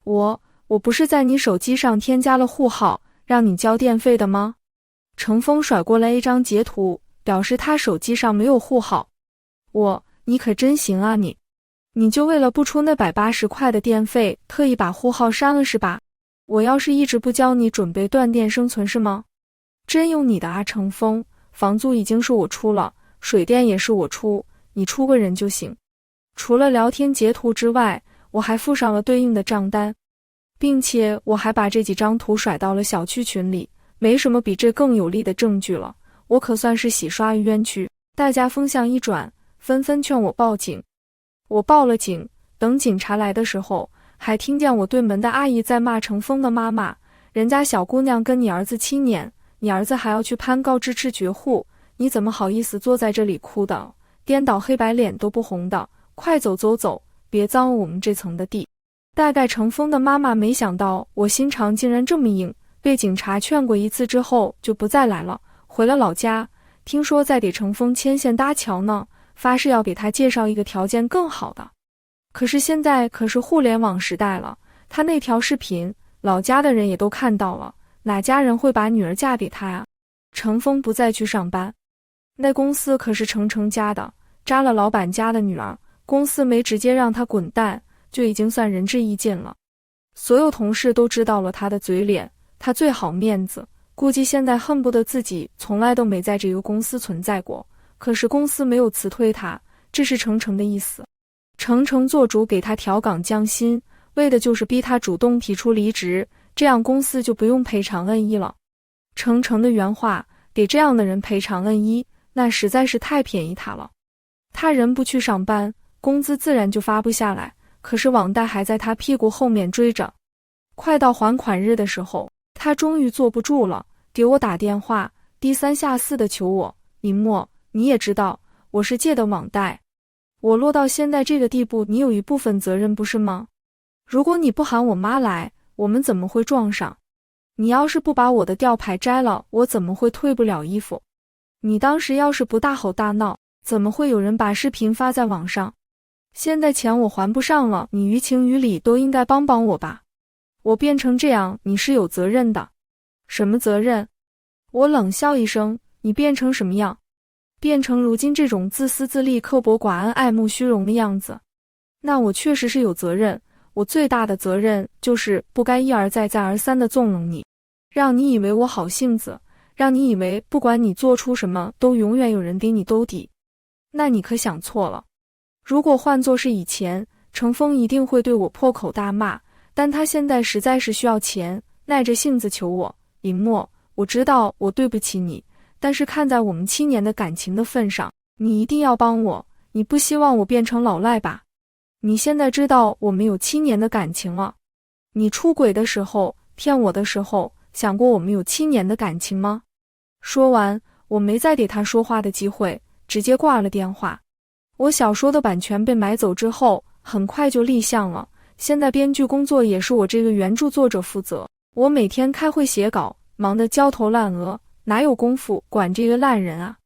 我不是在你手机上添加了户号，让你交电费的吗？程峰甩过来一张截图，表示他手机上没有户号。你可真行啊你就为了不出那180块的电费，特意把户号删了是吧？我要是一直不交，你准备断电生存是吗？真有你的啊，程峰，房租已经是我出了，水电也是我出，你出个人就行。除了聊天截图之外，我还附上了对应的账单，并且我还把这几张图甩到了小区群里，没什么比这更有力的证据了，我可算是洗刷冤屈。大家风向一转，纷纷劝我报警。我报了警，等警察来的时候，还听见我对门的阿姨在骂程峰的妈妈，人家小姑娘跟你儿子7年，你儿子还要去攀高枝吃绝户，你怎么好意思坐在这里哭的，颠倒黑白脸都不红的，快走走走，别脏我们这层的地。大概程峰的妈妈没想到我心肠竟然这么硬，被警察劝过一次之后就不再来了，回了老家，听说在给程峰牵线搭桥呢，发誓要给他介绍一个条件更好的。可是现在可是互联网时代了，他那条视频老家的人也都看到了，哪家人会把女儿嫁给他呀？程峰不再去上班，那公司可是程家的，扎了老板家的女儿，公司没直接让他滚蛋，就已经算仁至义尽了。所有同事都知道了他的嘴脸，他最好面子，估计现在恨不得自己从来都没在这个公司存在过。可是公司没有辞退他，这是程程的意思。程程做主给他调岗降薪，为的就是逼他主动提出离职，这样公司就不用赔偿恩义了。程程的原话，给这样的人赔偿恩义，那实在是太便宜他了。他人不去上班，工资自然就发不下来，可是网贷还在他屁股后面追着。快到还款日的时候，他终于坐不住了，给我打电话，低三下四的求我，林默，你也知道我是借的网贷，我落到现在这个地步，你有一部分责任不是吗？如果你不喊我妈来，我们怎么会撞上？你要是不把我的吊牌摘了，我怎么会退不了衣服？你当时要是不大吼大闹，怎么会有人把视频发在网上？现在钱我还不上了，你于情于理都应该帮帮我吧。我变成这样，你是有责任的。什么责任？我冷笑一声，你变成什么样？变成如今这种自私自利、刻薄寡恩、爱慕虚荣的样子。那我确实是有责任，我最大的责任就是不该一而再再而三地纵容你，让你以为我好性子，让你以为不管你做出什么都永远有人给你兜底。那你可想错了。如果换作是以前，程峰一定会对我破口大骂，但他现在实在是需要钱，耐着性子求我，林默，我知道我对不起你，但是看在我们7年的感情的份上，你一定要帮我，你不希望我变成老赖吧？你现在知道我们有7年的感情了，你出轨的时候，骗我的时候，想过我们有7年的感情吗？说完，我没再给他说话的机会，直接挂了电话。我小说的版权被买走之后，很快就立项了，现在编剧工作也是我这个原著作者负责，我每天开会写稿，忙得焦头烂额，哪有功夫管这个烂人啊？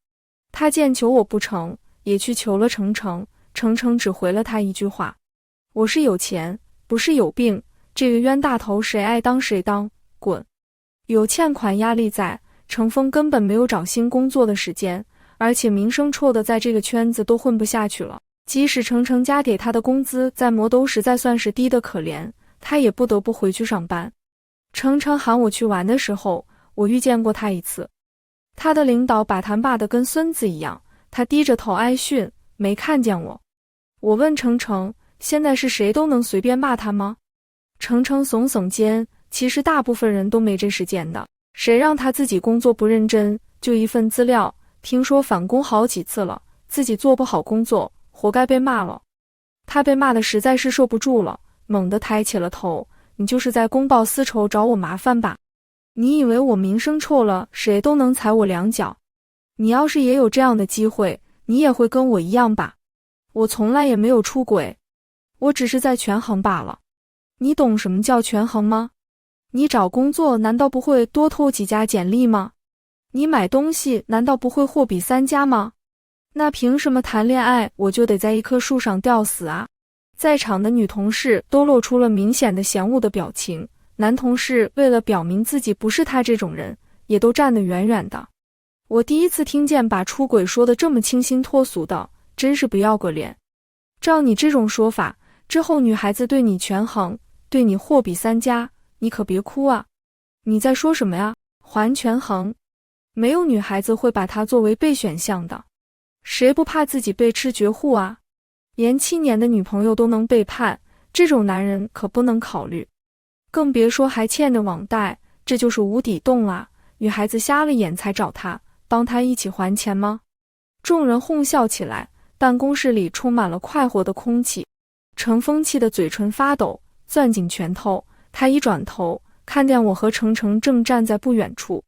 他见求我不成，也去求了程程，程程只回了他一句话：我是有钱，不是有病，这个冤大头谁爱当谁当，滚！有欠款压力在，程峰根本没有找新工作的时间，而且名声臭的在这个圈子都混不下去了。即使程程家给他的工资在魔都实在算是低得可怜，他也不得不回去上班。程程喊我去玩的时候，我遇见过他一次。他的领导把他骂得跟孙子一样，他低着头挨训，没看见我。我问程程，现在是谁都能随便骂他吗？程程耸耸肩，其实大部分人都没这时间的，谁让他自己工作不认真，就一份资料，听说返工好几次了，自己做不好工作，活该被骂了。他被骂的实在是受不住了，猛地抬起了头，你就是在公报私仇找我麻烦吧？你以为我名声臭了，谁都能踩我2脚？你要是也有这样的机会，你也会跟我一样吧？我从来也没有出轨，我只是在权衡罢了。你懂什么叫权衡吗？你找工作难道不会多投几家简历吗？你买东西难道不会货比3家吗？那凭什么谈恋爱我就得在一棵树上吊死啊？在场的女同事都露出了明显的嫌恶的表情，男同事为了表明自己不是他这种人，也都站得远远的。我第一次听见把出轨说得这么清新脱俗的，真是不要个脸。照你这种说法，之后女孩子对你权衡，对你货比3家，你可别哭啊！你在说什么呀？还权衡？没有女孩子会把它作为备选项的。谁不怕自己被吃绝户啊？连7年的女朋友都能背叛，这种男人可不能考虑。更别说还欠着网贷，这就是无底洞啊！女孩子瞎了眼才找他，帮他一起还钱吗？众人哄笑起来，办公室里充满了快活的空气。程峰气得嘴唇发抖，攥紧拳头。他一转头，看见我和程程正站在不远处。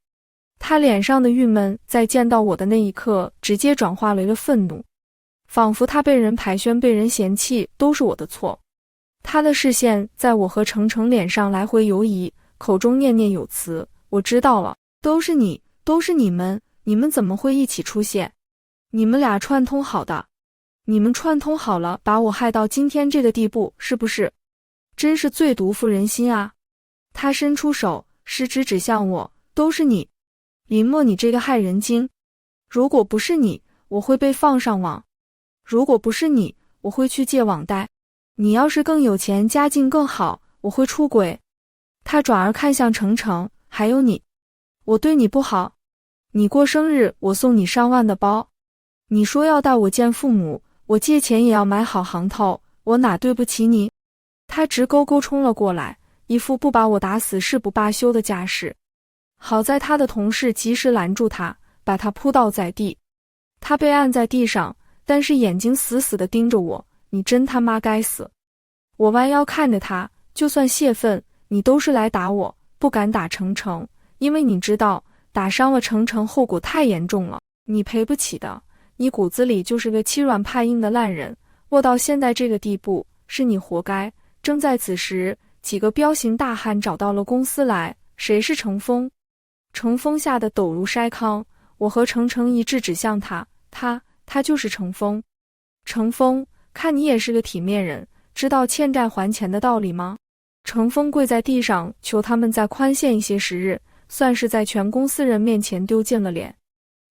他脸上的郁闷在见到我的那一刻直接转化为了愤怒，仿佛他被人排宣被人嫌弃都是我的错。他的视线在我和程程脸上来回游移，口中念念有词，我知道了，都是你，都是你们怎么会一起出现？你们俩串通好的，你们串通好了把我害到今天这个地步，是不是？真是最毒妇人心啊！他伸出手，食指指向我，都是你，林默，你这个害人精！如果不是你，我会被放上网。如果不是你，我会去借网贷。你要是更有钱，家境更好，我会出轨。他转而看向程程，还有你，我对你不好。你过生日，我送你上万的包。你说要带我见父母，我借钱也要买好行头，我哪对不起你？他直勾勾冲了过来，一副不把我打死誓不罢休的架势。好在他的同事及时拦住他，把他扑倒在地。他被按在地上，但是眼睛死死地盯着我，你真他妈该死！我弯腰看着他，就算泄愤，你都是来打我，不敢打程程，因为你知道打伤了程程后果太严重了，你赔不起的。你骨子里就是个欺软怕硬的烂人，落到现在这个地步，是你活该。正在此时，几个彪形大汉找到了公司来。谁是程峰？程峰吓得抖如筛糠，我和程程一致指向他，他就是程峰。程峰，看你也是个体面人，知道欠债还钱的道理吗？程峰跪在地上求他们再宽限一些时日，算是在全公司人面前丢尽了脸。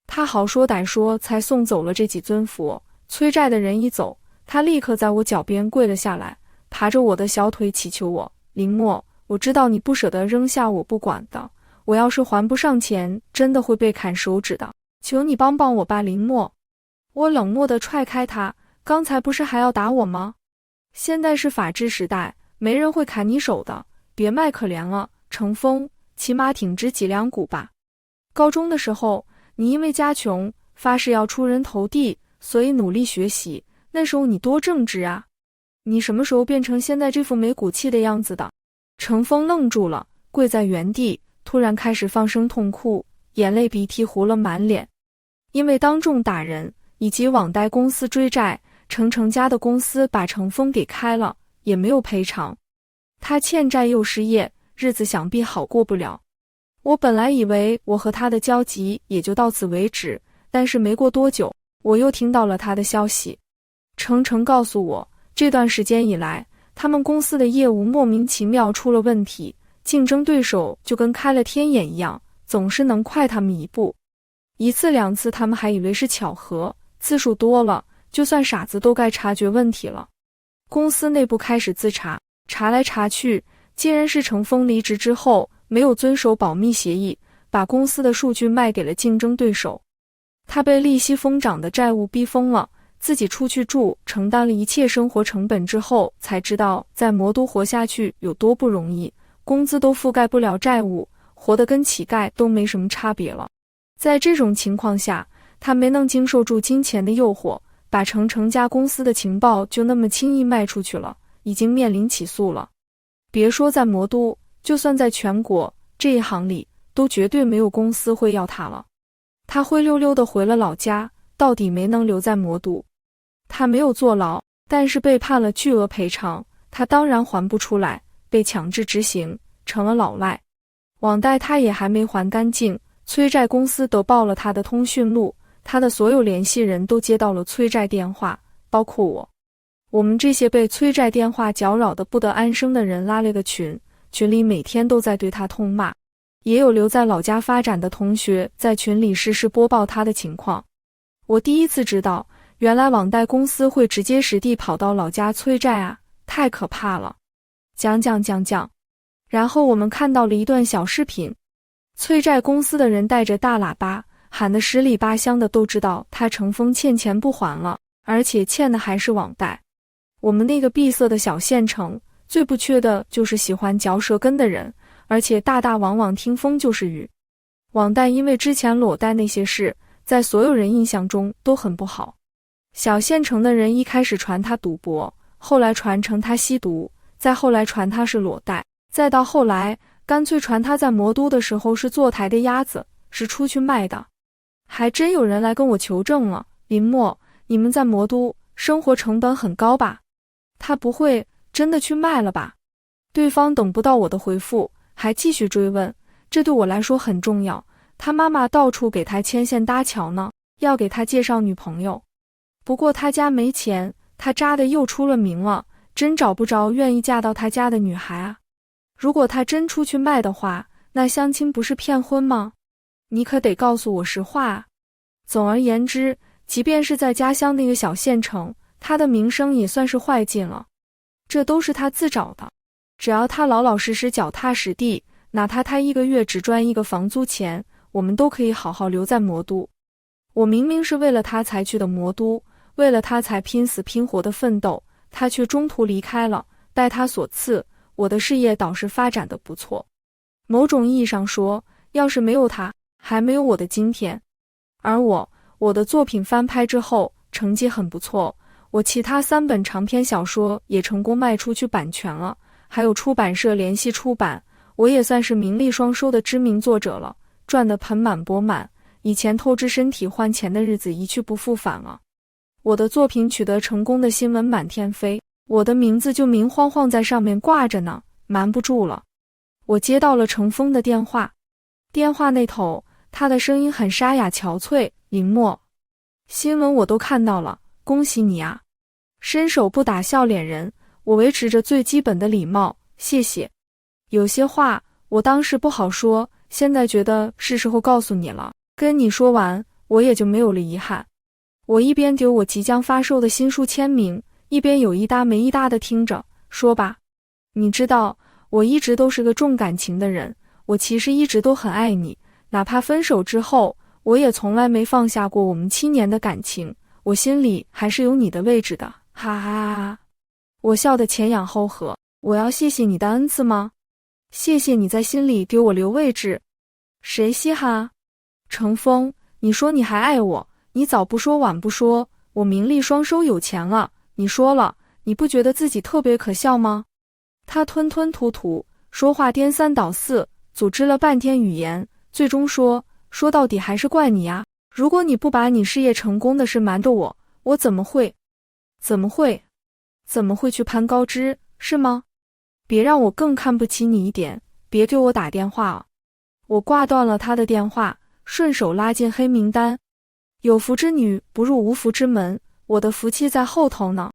他好说歹说才送走了这几尊佛。催债的人一走，他立刻在我脚边跪了下来，爬着我的小腿祈求我，林默，我知道你不舍得扔下我不管的，我要是还不上钱，真的会被砍手指的，求你帮帮我吧，林默。我冷漠地踹开他，刚才不是还要打我吗？现在是法治时代，没人会砍你手的，别卖可怜了，程峰，起码挺直脊梁骨吧。高中的时候，你因为家穷，发誓要出人头地，所以努力学习，那时候你多正直啊！你什么时候变成现在这副没骨气的样子的？程峰愣住了，跪在原地，突然开始放声痛哭，眼泪鼻涕糊了满脸。因为当众打人以及网贷公司追债，程程家的公司把程峰给开了，也没有赔偿。他欠债又失业，日子想必好过不了。我本来以为我和他的交集也就到此为止，但是没过多久，我又听到了他的消息。程程告诉我，这段时间以来，他们公司的业务莫名其妙出了问题，竞争对手就跟开了天眼一样，总是能快他们一步。一次两次他们还以为是巧合，次数多了，就算傻子都该察觉问题了。公司内部开始自查，查来查去，竟然是程峰离职之后没有遵守保密协议，把公司的数据卖给了竞争对手。他被利息疯涨的债务逼疯了，自己出去住，承担了一切生活成本之后，才知道在魔都活下去有多不容易，工资都覆盖不了债务，活得跟乞丐都没什么差别了。在这种情况下，他没能经受住金钱的诱惑，把程程家公司的情报就那么轻易卖出去了，已经面临起诉了。别说在魔都，就算在全国这一行里，都绝对没有公司会要他了。他灰溜溜地回了老家，到底没能留在魔都。他没有坐牢，但是被判了巨额赔偿，他当然还不出来，被强制执行，成了老赖。网贷他也还没还干净，催债公司都报了他的通讯录，他的所有联系人都接到了催债电话，包括我。我们这些被催债电话搅扰的不得安生的人拉了个群，群里每天都在对他痛骂，也有留在老家发展的同学在群里实时播报他的情况。我第一次知道，原来网贷公司会直接实地跑到老家催债啊，太可怕了。讲。然后我们看到了一段小视频，催债公司的人带着大喇叭喊得十里八乡的都知道他程峰欠钱不还了，而且欠的还是网贷。我们那个闭塞的小县城最不缺的就是喜欢嚼舌根的人，而且大大往往听风就是雨。网贷因为之前裸贷那些事，在所有人印象中都很不好。小县城的人一开始传他赌博，后来传成他吸毒，再后来传他是裸贷，再到后来干脆传他在魔都的时候是坐台的鸭子，是出去卖的。还真有人来跟我求证了，林默，你们在魔都生活成本很高吧？他不会真的去卖了吧？对方等不到我的回复，还继续追问，这对我来说很重要，他妈妈到处给他牵线搭桥呢，要给他介绍女朋友。不过他家没钱，他渣的又出了名了，真找不着愿意嫁到他家的女孩啊。如果他真出去卖的话，那相亲不是骗婚吗？你可得告诉我实话啊。总而言之，即便是在家乡那个小县城，他的名声也算是坏尽了。这都是他自找的，只要他老老实实脚踏实地，哪怕他1个月只赚1个房租钱，我们都可以好好留在魔都。我明明是为了他才去的魔都，为了他才拼死拼活的奋斗，他却中途离开了。待他所赐，我的事业倒是发展得不错。某种意义上说，要是没有他，还没有我的今天。而我的作品翻拍之后，成绩很不错，我其他3本长篇小说也成功卖出去版权了，还有出版社联系出版，我也算是名利双收的知名作者了，赚得盆满钵满。以前透支身体换钱的日子一去不复返了。我的作品取得成功的新闻满天飞，我的名字就明晃晃在上面挂着呢，瞒不住了。我接到了程峰的电话，电话那头，他的声音很沙哑憔悴。林默，新闻我都看到了，恭喜你啊！伸手不打笑脸人，我维持着最基本的礼貌，谢谢。有些话我当时不好说，现在觉得是时候告诉你了。跟你说完，我也就没有了遗憾。我一边丢我即将发售的新书签名，一边有一搭没一搭的听着，说吧。你知道，我一直都是个重感情的人，我其实一直都很爱你，哪怕分手之后，我也从来没放下过我们7年的感情，我心里还是有你的位置的，哈哈哈。我笑得前仰后合，我要谢谢你的恩赐吗？谢谢你在心里给我留位置。谁稀罕啊？程峰，你说你还爱我，你早不说晚不说，我名利双收有钱了，你说了，你不觉得自己特别可笑吗？他吞吞吐吐，说话颠三倒四，组织了半天语言，最终说到底还是怪你呀！如果你不把你事业成功的事瞒着我，我怎么会去攀高枝，是吗？别让我更看不起你一点，别给我打电话啊！我挂断了他的电话，顺手拉进黑名单。有福之女不入无福之门，我的福气在后头呢。